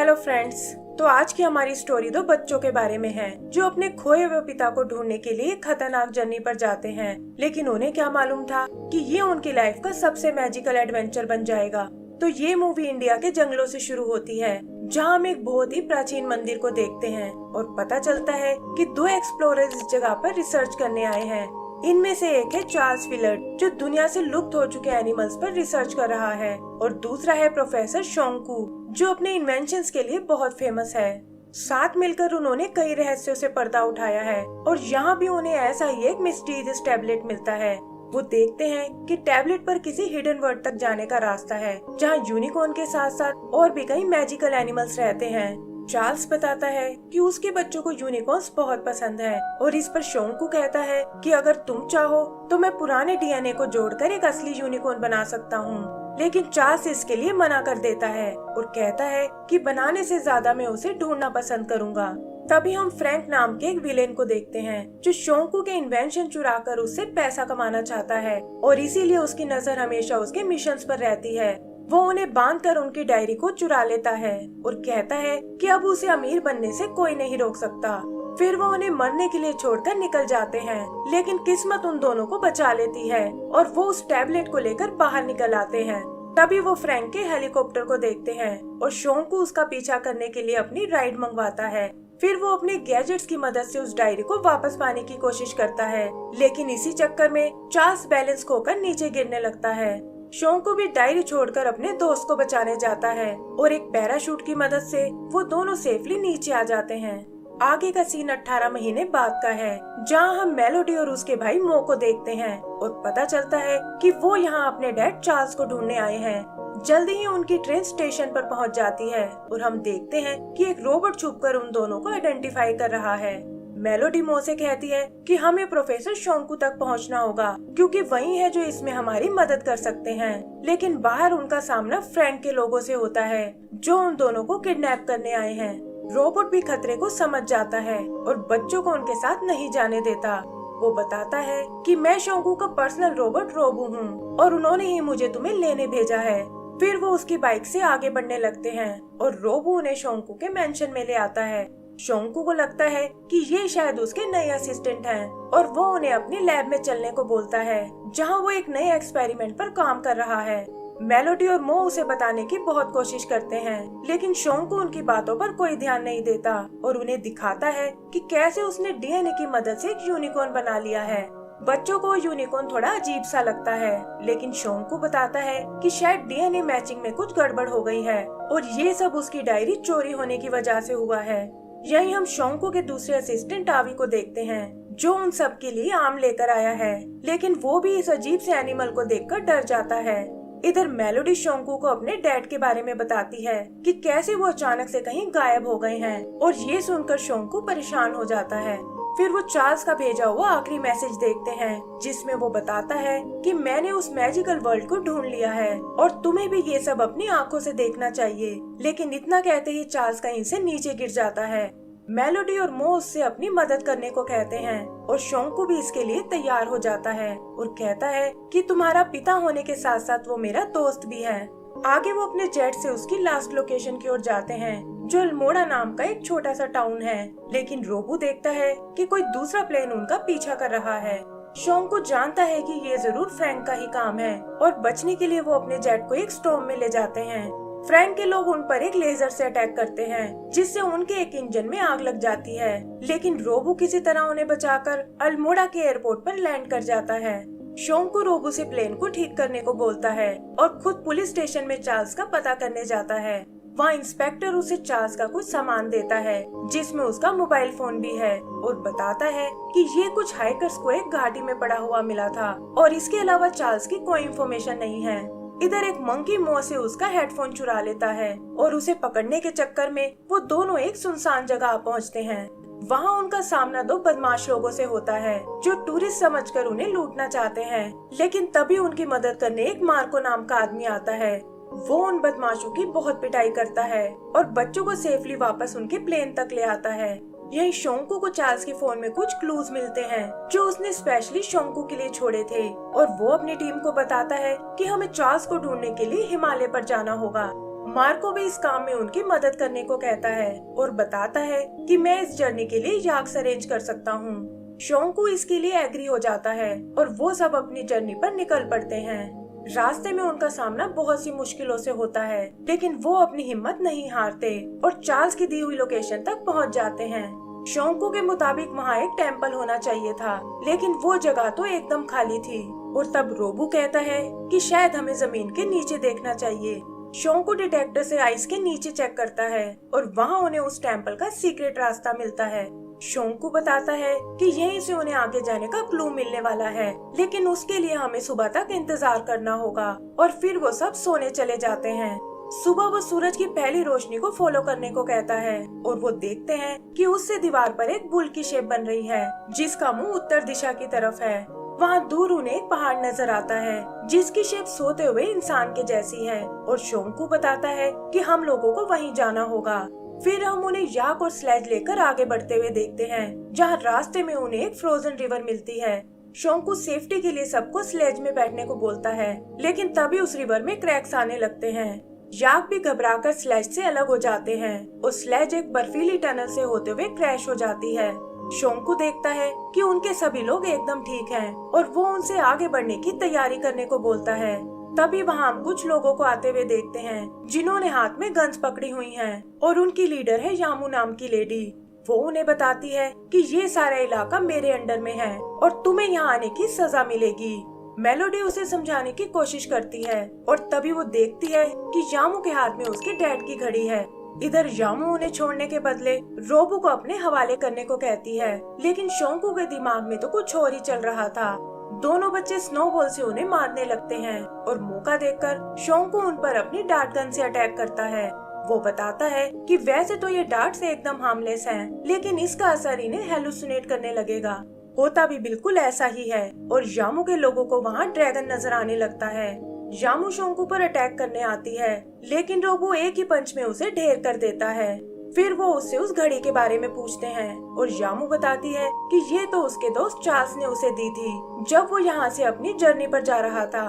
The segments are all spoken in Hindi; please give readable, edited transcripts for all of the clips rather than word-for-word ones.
Hello friends. तो आज की हमारी स्टोरी दो बच्चों के बारे में है जो अपने खोए हुए पिता को ढूंढने के लिए खतरनाक जर्नी पर जाते हैं। लेकिन उन्हें क्या मालूम था कि ये उनकी लाइफ का सबसे मैजिकल एडवेंचर बन जाएगा। तो ये मूवी इंडिया के जंगलों से शुरू होती है, जहाँ हम एक बहुत ही प्राचीन मंदिर को देखते हैं और पता चलता है कि दो एक्सप्लोरर्स इस जगह पर रिसर्च करने आए हैं। इनमें से एक है चार्ल्स विलर्ड, जो दुनिया से लुप्त हो चुके एनिमल्स पर रिसर्च कर रहा है, और दूसरा है प्रोफेसर शोंकू, जो अपने इन्वेंशंस के लिए बहुत फेमस है। साथ मिलकर उन्होंने कई रहस्यों से पर्दा उठाया है और यहाँ भी उन्हें ऐसा ही एक मिस्टीरियस टैबलेट मिलता है। वो देखते हैं कि टैबलेट पर किसी हिडन वर्ल्ड तक जाने का रास्ता है, जहाँ यूनिकॉर्न के साथ साथ और भी कई मैजिकल एनिमल्स रहते हैं। चार्ल्स बताता है कि उसके बच्चों को यूनिकॉर्न्स बहुत पसंद है और इस पर शोंकू कहता है कि अगर तुम चाहो तो मैं पुराने डीएनए को जोड़कर एक असली यूनिकॉर्न बना सकता हूँ। लेकिन चार्ल्स इसके लिए मना कर देता है और कहता है कि बनाने से ज्यादा मैं उसे ढूंढना पसंद करूंगा। तभी हम फ्रैंक नाम के एक विलेन को देखते हैं, जो शोंकू के इन्वेंशन चुराकर उससे पैसा कमाना चाहता है और इसीलिए उसकी नजर हमेशा उसके मिशंस पर रहती है। वो उन्हें बांधकर उनकी डायरी को चुरा लेता है और कहता है कि अब उसे अमीर बनने से कोई नहीं रोक सकता। फिर वो उन्हें मरने के लिए छोड़कर निकल जाते हैं, लेकिन किस्मत उन दोनों को बचा लेती है और वो उस टैबलेट को लेकर बाहर निकल आते हैं। तभी वो फ्रैंक के हेलीकॉप्टर को देखते हैं और शोंकू उसका पीछा करने के लिए अपनी राइड मंगवाता है। फिर वो अपने गैजेट्स की मदद से उस डायरी को वापस पाने की कोशिश करता है, लेकिन इसी चक्कर में चार्ल्स बैलेंस खोकर नीचे गिरने लगता है। शोंकू भी डायरी छोड़कर अपने दोस्त को बचाने जाता है और एक पैराशूट की मदद से वो दोनों सेफली नीचे आ जाते हैं। आगे का सीन 18 महीने बाद का है, जहां हम मेलोडी और उसके भाई मो को देखते हैं और पता चलता है कि वो यहाँ अपने डैड चार्ल्स को ढूंढने आए हैं। जल्दी ही उनकी ट्रेन स्टेशन पर पहुँच जाती है और हम देखते हैं कि एक रोबोट छुपकर उन दोनों को आइडेंटिफाई कर रहा है। मेलोडी मो से कहती है कि हमें प्रोफेसर शोंकू तक पहुंचना होगा, क्योंकि वही है जो इसमें हमारी मदद कर सकते हैं। लेकिन बाहर उनका सामना फ्रैंक के लोगों से होता है, जो उन दोनों को किडनैप करने आए हैं। रोबोट भी खतरे को समझ जाता है और बच्चों को उनके साथ नहीं जाने देता। वो बताता है कि मैं शोंकू का पर्सनल रोबोट रोबू हूँ और उन्होंने ही मुझे तुम्हें लेने भेजा है। फिर वो उसकी बाइक से आगे बढ़ने लगते हैं और रोबू उन्हें शोंकू के मेंशन में ले आता है। शोंकू को लगता है कि ये शायद उसके नए असिस्टेंट हैं और वो उन्हें अपनी लैब में चलने को बोलता है, जहां वो एक नए एक्सपेरिमेंट पर काम कर रहा है। मेलोडी और मो उसे बताने की बहुत कोशिश करते हैं, लेकिन शोंकू उनकी बातों पर कोई ध्यान नहीं देता और उन्हें दिखाता है कि कैसे उसने डीएनए की मदद से एक यूनिकॉर्न बना लिया है। बच्चों को यूनिकॉर्न थोड़ा अजीब सा लगता है, लेकिन शोंकू बताता है कि शायद डीएनए मैचिंग में कुछ गड़बड़ हो गई है और ये सब उसकी डायरी चोरी होने की वजह से हुआ है। यही हम शोंकू के दूसरे असिस्टेंट आवी को देखते हैं, जो उन सब के लिए आम लेकर आया है, लेकिन वो भी इस अजीब से एनिमल को देखकर डर जाता है। इधर मेलोडी शोंकू को अपने डैड के बारे में बताती है कि कैसे वो अचानक से कहीं गायब हो गए हैं, और ये सुनकर शोंकू परेशान हो जाता है। फिर वो चार्ल्स का भेजा हुआ आखिरी मैसेज देखते हैं, जिसमें वो बताता है कि मैंने उस मैजिकल वर्ल्ड को ढूंढ लिया है और तुम्हें भी ये सब अपनी आंखों से देखना चाहिए। लेकिन इतना कहते ही चार्ल्स कहीं से नीचे गिर जाता है। मेलोडी और मो उससे अपनी मदद करने को कहते हैं और शोंकू भी इसके लिए तैयार हो जाता है और कहता है कि तुम्हारा पिता होने के साथ साथ वो मेरा दोस्त भी है। आगे वो अपने जेट से उसकी लास्ट लोकेशन की ओर जाते हैं, जो अल्मोड़ा नाम का एक छोटा सा टाउन है। लेकिन रोबू देखता है कि कोई दूसरा प्लेन उनका पीछा कर रहा है। शोंकू जानता है कि ये जरूर फ्रैंक का ही काम है और बचने के लिए वो अपने जेट को एक स्टॉर्म में ले जाते हैं। फ्रैंक के लोग उन पर एक लेजर से अटैक करते हैं, जिससे उनके एक इंजन में आग लग जाती है, लेकिन रोबू किसी तरह उन्हें बचाकर अल्मोड़ा के एयरपोर्ट पर लैंड कर जाता है। शोंकू रोबू से प्लेन को ठीक करने को बोलता है और खुद पुलिस स्टेशन में चार्ल्स का पता करने जाता है। वहाँ इंस्पेक्टर उसे चार्ल्स का कुछ सामान देता है, जिसमें उसका मोबाइल फोन भी है, और बताता है कि ये कुछ हाइकर्स को एक घाटी में पड़ा हुआ मिला था और इसके अलावा चार्ल्स की कोई इन्फॉर्मेशन नहीं है। इधर एक मंकी मो से उसका हेडफोन चुरा लेता है और उसे पकड़ने के चक्कर में वो दोनों एक सुनसान जगह पहुंचते हैं। वहाँ उनका सामना दो बदमाश लोगों से होता है, जो टूरिस्ट समझकर उन्हें लूटना चाहते हैं। लेकिन तभी उनकी मदद करने एक मार्को नाम का आदमी आता है। वो उन बदमाशों की बहुत पिटाई करता है और बच्चों को सेफली वापस उनके प्लेन तक ले आता है। यही शोंकू को चार्ल्स के फोन में कुछ क्लूज मिलते हैं, जो उसने स्पेशली शोंकू के लिए छोड़े थे, और वो अपनी टीम को बताता है कि हमें चार्ल्स को ढूंढने के लिए हिमालय पर जाना होगा। मार्को भी इस काम में उनकी मदद करने को कहता है और बताता है कि मैं इस जर्नी के लिए याक्स अरेंज कर सकता हूँ। शोंकू इसके लिए एग्री हो जाता है और वो सब अपनी जर्नी पर निकल पड़ते हैं। रास्ते में उनका सामना बहुत सी मुश्किलों से होता है, लेकिन वो अपनी हिम्मत नहीं हारते और चार्ल्स की दी हुई लोकेशन तक पहुंच जाते हैं। शोंकू के मुताबिक वहाँ एक टेम्पल होना चाहिए था, लेकिन वो जगह तो एकदम खाली थी। और तब रोबू कहता है कि शायद हमें जमीन के नीचे देखना चाहिए। शोंकू डिटेक्टर से आइस के नीचे चेक करता है और वहाँ उन्हें उस टेम्पल का सीक्रेट रास्ता मिलता है। शोंकू बताता है कि यहीं से उन्हें आगे जाने का क्लू मिलने वाला है, लेकिन उसके लिए हमें सुबह तक इंतजार करना होगा। और फिर वो सब सोने चले जाते हैं। सुबह वो सूरज की पहली रोशनी को फॉलो करने को कहता है और वो देखते हैं कि उससे दीवार पर एक बुल की शेप बन रही है, जिसका मुंह उत्तर दिशा की तरफ है। वहाँ दूर उन्हें एक पहाड़ नजर आता है जिसकी शेप सोते हुए इंसान के जैसी है और शोंकू बताता है कि हम लोगों को वहीं जाना होगा। फिर हम उन्हें याक और स्लेज लेकर आगे बढ़ते हुए देखते हैं, जहाँ रास्ते में उन्हें एक फ्रोजन रिवर मिलती है। शोंकू सेफ्टी के लिए सबको स्लेज में बैठने को बोलता है, लेकिन तभी उस रिवर में क्रैक्स आने लगते हैं। याक भी घबराकर स्लेज से अलग हो जाते हैं और स्लेज एक बर्फीली टनल से होते हुए क्रैश हो जाती है। शोंकू देखता है कि उनके सभी लोग एकदम ठीक हैं और वो उनसे आगे बढ़ने की तैयारी करने को बोलता है। तभी वहाँ हम कुछ लोगों को आते हुए देखते हैं जिन्होंने हाथ में गन्स पकड़ी हुई हैं और उनकी लीडर है यामू नाम की लेडी। वो उन्हें बताती है कि ये सारा इलाका मेरे अंडर में है और तुम्हें यहाँ आने की सजा मिलेगी। मेलोडी उसे समझाने की कोशिश करती है और तभी वो देखती है कि यामू के हाथ में उसके डैड की घड़ी है। इधर यामू उन्हें छोड़ने के बदले रोबू को अपने हवाले करने को कहती है, लेकिन शोंकू के दिमाग में तो कुछ और ही चल रहा था। दोनों बच्चे स्नोबॉल से उन्हें मारने लगते हैं और मौका देखकर शोंकू उन पर अपनी डार्ट गन से अटैक करता है। वो बताता है कि वैसे तो ये डार्ट्स एकदम हार्मलेस हैं, लेकिन इसका असर इन्हें हेलुसिनेट करने लगेगा। होता भी बिल्कुल ऐसा ही है और यामू के लोगों को वहाँ ड्रैगन नजर आने लगता है। यामू शोंकू पर अटैक करने आती है, लेकिन रोबो एक ही पंच में उसे ढेर कर देता है। फिर वो उससे उस घड़ी के बारे में पूछते हैं और यामू बताती है कि ये तो उसके दोस्त चार्ल्स ने उसे दी थी जब वो यहाँ से अपनी जर्नी पर जा रहा था।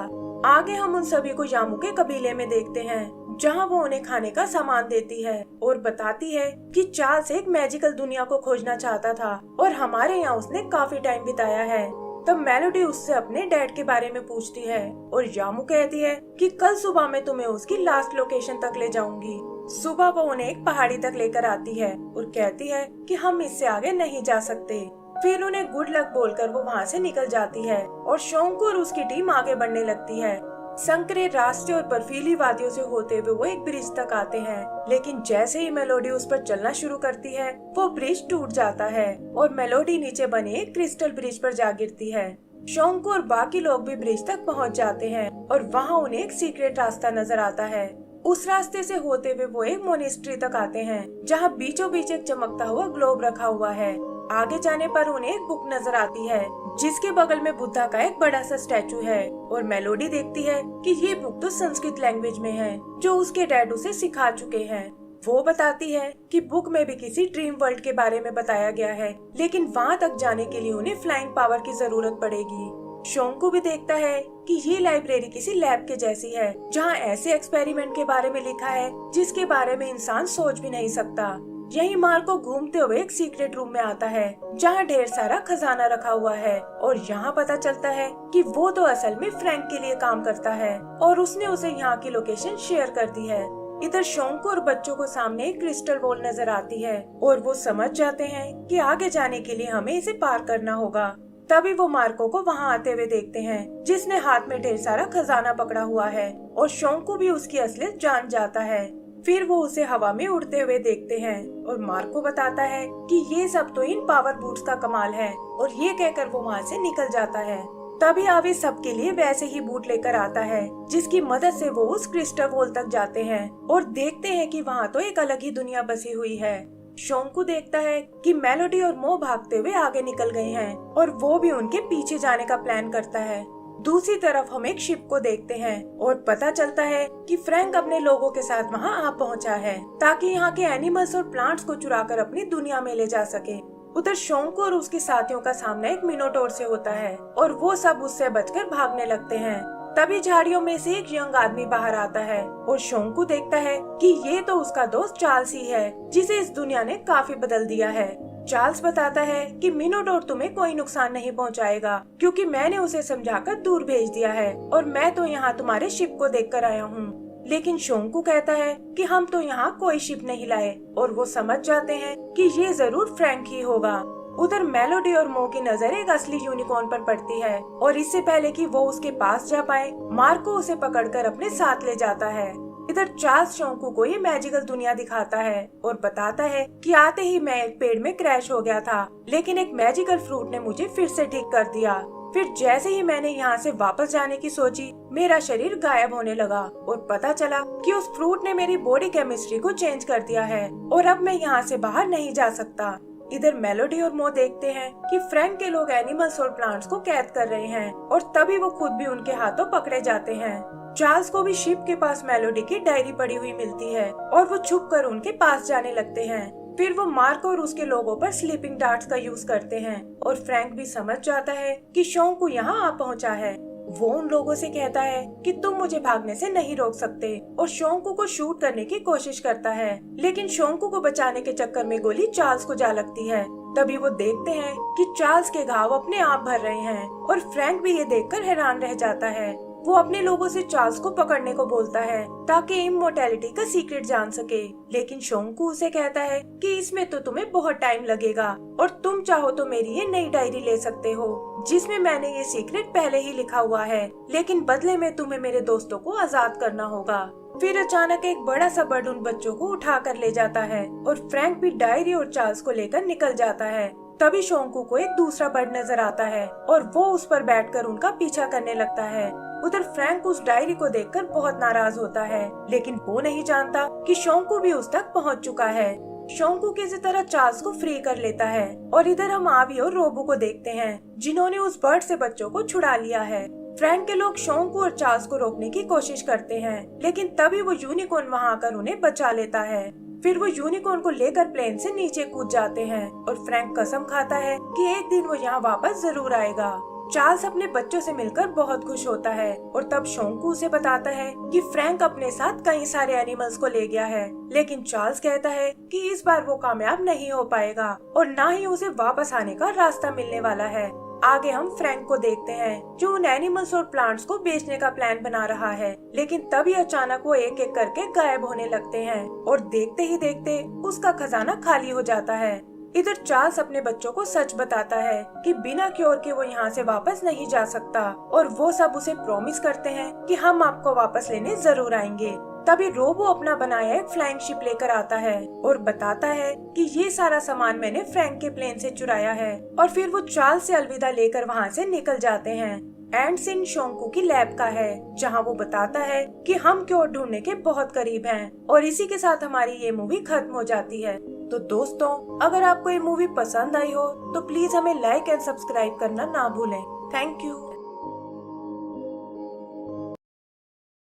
आगे हम उन सभी को यामू के कबीले में देखते हैं, जहाँ वो उन्हें खाने का सामान देती है और बताती है कि चार्ल्स एक मैजिकल दुनिया को खोजना चाहता था और हमारे यहाँ उसने काफी टाइम बिताया है। तब मेलोडी उससे अपने डैड के बारे में पूछती है और यामू कहती है कि कल सुबह मैं तुम्हें उसकी लास्ट लोकेशन तक ले जाऊंगी। सुबह वो उन्हें एक पहाड़ी तक लेकर आती है और कहती है कि हम इससे आगे नहीं जा सकते। फिर उन्हें गुड लक बोलकर वो वहाँ से निकल जाती है और शोंकू और उसकी टीम आगे बढ़ने लगती है। संकरे रास्ते और बर्फीली वादियों से होते हुए वो एक ब्रिज तक आते हैं, लेकिन जैसे ही मेलोडी उस पर चलना शुरू करती है वो ब्रिज टूट जाता है और मेलोडी नीचे बने एक क्रिस्टल ब्रिज पर जा गिरती है। शोंकू और बाकी लोग भी ब्रिज तक पहुंच जाते हैं और वहाँ उन्हें एक सीक्रेट रास्ता नजर आता है। उस रास्ते से होते हुए वो एक मोनेस्ट्री तक आते हैं, जहाँ बीचों बीच एक चमकता हुआ ग्लोब रखा हुआ है। आगे जाने पर उन्हें एक बुक नजर आती है जिसके बगल में बुद्धा का एक बड़ा सा स्टैचू है और मेलोडी देखती है कि ये बुक तो संस्कृत लैंग्वेज में है जो उसके डैड उसे सिखा चुके हैं। वो बताती है कि बुक में भी किसी ड्रीम वर्ल्ड के बारे में बताया गया है, लेकिन वहाँ तक जाने के लिए उन्हें फ्लाइंग पावर की जरूरत पड़ेगी। शोंकू भी देखता है कि ये लाइब्रेरी किसी लैब के जैसी है, जहाँ ऐसे एक्सपेरिमेंट के बारे में लिखा है जिसके बारे में इंसान सोच भी नहीं सकता। यही मार्को घूमते हुए एक सीक्रेट रूम में आता है जहाँ ढेर सारा खजाना रखा हुआ है और यहाँ पता चलता है कि वो तो असल में फ्रैंक के लिए काम करता है और उसने उसे यहाँ की लोकेशन शेयर कर दी है। इधर शोंकू और बच्चों को सामने एक क्रिस्टल बॉल नजर आती है और वो समझ जाते हैं कि आगे जाने के लिए हमें इसे पार करना होगा। तभी वो मार्को को वहाँ आते हुए देखते हैं, जिसने हाथ में ढेर सारा खजाना पकड़ा हुआ है और शोंकू भी उसकी असलियत जान जाता है। फिर वो उसे हवा में उड़ते हुए देखते हैं और मार्को बताता है कि ये सब तो इन पावर बूट्स का कमाल है और ये कहकर वो वहाँ से निकल जाता है। तभी आवे सबके लिए वैसे ही बूट लेकर आता है, जिसकी मदद से वो उस क्रिस्टल वॉल तक जाते हैं और देखते हैं कि वहाँ तो एक अलग ही दुनिया बसी हुई है। शोंकू देखता है कि मेलोडी और मो भागते हुए आगे निकल गए हैं और वो भी उनके पीछे जाने का प्लान करता है। दूसरी तरफ हम एक शिप को देखते हैं और पता चलता है कि फ्रैंक अपने लोगों के साथ वहां आ पहुंचा है ताकि यहाँ के एनिमल्स और प्लांट्स को चुराकर अपनी दुनिया में ले जा सके। उधर शोंकू और उसके साथियों का सामना एक मिनोटोर से होता है और वो सब उससे बचकर भागने लगते हैं। तभी झाड़ियों में से एक यंग आदमी बाहर आता है और शोंकू देखता है कि ये तो उसका दोस्त चार्ल्स ही है, जिसे इस दुनिया ने काफी बदल दिया है। चार्ल्स बताता है कि मिनोटोर तुम्हें कोई नुकसान नहीं पहुंचाएगा, क्योंकि मैंने उसे समझाकर दूर भेज दिया है और मैं तो यहाँ तुम्हारे शिप को देखकर आया हूँ। लेकिन शोंकू कहता है कि हम तो यहाँ कोई शिप नहीं लाए, और वो समझ जाते हैं कि ये जरूर फ्रैंक ही होगा। उधर मेलोडी और मो की नजर एक असली यूनिकॉर्न पर पड़ती है और इससे पहले कि वो उसके पास जा पाए, मार्को उसे पकड़कर अपने साथ ले जाता है। इधर चार्ल्स शोंकू को ये मैजिकल दुनिया दिखाता है और बताता है कि आते ही मैं एक पेड़ में क्रैश हो गया था, लेकिन एक मैजिकल फ्रूट ने मुझे फिर से ठीक कर दिया। फिर जैसे ही मैंने यहाँ से वापस जाने की सोची, मेरा शरीर गायब होने लगा और पता चला कि उस फ्रूट ने मेरी बॉडी केमिस्ट्री को चेंज कर दिया है और अब मैं यहाँ से बाहर नहीं जा सकता। इधर मेलोडी और मो देखते हैं कि फ्रैंक के लोग एनिमल्स और प्लांट्स को कैद कर रहे हैं और तभी वो खुद भी उनके हाथों पकड़े जाते हैं। चार्ल्स को भी शिप के पास मेलोडी की डायरी पड़ी हुई मिलती है और वो छुपकर उनके पास जाने लगते हैं। फिर वो मार्को और उसके लोगों पर स्लीपिंग डार्ट्स का यूज करते हैं और फ्रैंक भी समझ जाता है कि शोंकू यहाँ आ पहुँचा है। वो उन लोगों से कहता है कि तुम मुझे भागने से नहीं रोक सकते और शोंकू को शूट करने की कोशिश करता है, लेकिन शोंकू को बचाने के चक्कर में गोली चार्ल्स को जा लगती है। तभी वो देखते हैं कि चार्ल्स के घाव अपने आप भर रहे हैं और फ्रैंक भी ये देखकर हैरान रह जाता है। वो अपने लोगों से चार्ल्स को पकड़ने को बोलता है ताकि इमोर्टैलिटी का सीक्रेट जान सके, लेकिन शोंकू उसे कहता है कि इसमें तो तुम्हें बहुत टाइम लगेगा और तुम चाहो तो मेरी ये नई डायरी ले सकते हो जिसमें मैंने ये सीक्रेट पहले ही लिखा हुआ है, लेकिन बदले में तुम्हें मेरे दोस्तों को आजाद करना होगा। फिर अचानक एक बड़ा सा बर्ड उन बच्चों को उठा कर ले जाता है और फ्रैंक भी डायरी और चार्ल्स को लेकर निकल जाता है। तभी शोंकू को एक दूसरा बर्ड नजर आता है और वो उस पर बैठकर उनका पीछा करने लगता है। उधर फ्रैंक उस डायरी को देखकर बहुत नाराज होता है, लेकिन वो नहीं जानता कि शोंकू भी उस तक पहुंच चुका है। शोंकू किसी तरह चार्ल्स को फ्री कर लेता है और इधर हम आवी और रोबो को देखते हैं जिन्होंने उस बर्ड से बच्चों को छुड़ा लिया है। फ्रैंक के लोग शोंकू और चार्ल्स को रोकने की कोशिश करते हैं, लेकिन तभी वो यूनिकॉर्न वहां आकर उन्हें बचा लेता है। फिर वो यूनिकॉर्न को लेकर प्लेन से नीचे कूद जाते हैं और फ्रैंक कसम खाता है कि एक दिन वो यहाँ वापस जरूर आएगा। चार्ल्स अपने बच्चों से मिलकर बहुत खुश होता है और तब शोंकू उसे बताता है कि फ्रैंक अपने साथ कई सारे एनिमल्स को ले गया है, लेकिन चार्ल्स कहता है कि इस बार वो कामयाब नहीं हो पाएगा और ना ही उसे वापस आने का रास्ता मिलने वाला है। आगे हम फ्रैंक को देखते हैं जो उन एनिमल्स और प्लांट्स को बेचने का प्लान बना रहा है, लेकिन तभी अचानक वो एक एक करके गायब होने लगते हैं और देखते ही देखते उसका खजाना खाली हो जाता है। इधर चार्ल्स अपने बच्चों को सच बताता है कि बिना क्योर के वो यहाँ से वापस नहीं जा सकता और वो सब उसे प्रॉमिस करते हैं कि हम आपको वापस लेने जरूर आएंगे। तभी रोबो अपना बनाया एक फ्लाइंग शिप लेकर आता है और बताता है कि ये सारा सामान मैंने फ्रैंक के प्लेन से चुराया है, और फिर वो चार्ल्स से अलविदा लेकर वहाँ से निकल जाते हैं। एंड सीन शोंकू की लैब का है जहाँ वो बताता है कि हम क्योर ढूंढने के बहुत करीब हैं, और इसी के साथ हमारी ये मूवी खत्म हो जाती है। तो दोस्तों, अगर आपको ये मूवी पसंद आई हो तो प्लीज हमें लाइक एंड सब्सक्राइब करना ना भूलें। Thank you.